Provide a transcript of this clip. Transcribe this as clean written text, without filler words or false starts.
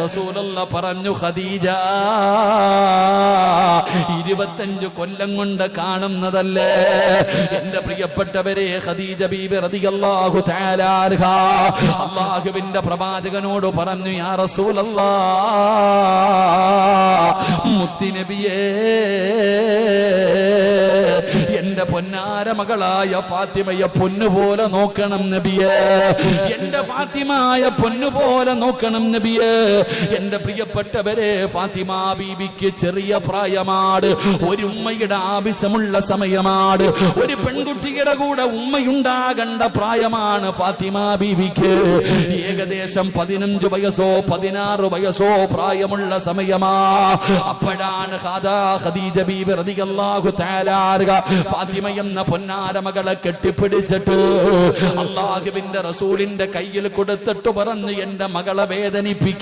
റസൂലുള്ള പറഞ്ഞു, ഖദീജ 25 കൊല്ലം കൊണ്ട് കാണുന്നതല്ലേ എന്റെ പ്രിയപ്പെട്ടവരെ. ഖദീജ ബീബി റളിയല്ലാഹു തആല അൻഹ അല്ലാഹുവിന്റെ പ്രവാചകനോട് പറഞ്ഞു, യാ റസൂലല്ലാഹ്, മുത്തി നബിയേ, എന്റെ പൊന്നാര മകളായ ഫാത്തിമയെ പൊന്നുപോലെ നോക്കണം നബിയേ, എന്റെ ഫാത്തിമായ പൊന്നുപോലെ നോക്കണം നബിയേ. എന്റെ പ്രിയപ്പെട്ടവരെ, ഫാത്തിമ ബീബിക്ക് ചെറിയ പ്രായമാണ്, ഒരു ഉമ്മയുടെ ആവശ്യമുള്ള സമയമാണ്, ഒരു പെൺകുട്ടിയുടെ കൂടെ ഉമ്മയുണ്ടാകേണ്ട പ്രായമാണ് ഫാത്തിമ ബീബിക്ക്. ഏകദേശം 15 വയസ്സോ 16 വയസ്സോ പ്രായമുള്ള സമയമാ. അപ്പോഴാണ് ഖദീജ ബീബി റളിയല്ലാഹു തആല അൻഹ ഫാത്തിമ എന്ന പൊന്നാര മകളെ കെട്ടിപ്പിടിച്ചിട്ട് അല്ലാഹുവിന്റെ റസൂലിന്റെ കയ്യിൽ കൊടുത്തിട്ട് പറഞ്ഞു, എന്റെ മകളെ വേദനിപ്പിക്കരുത്.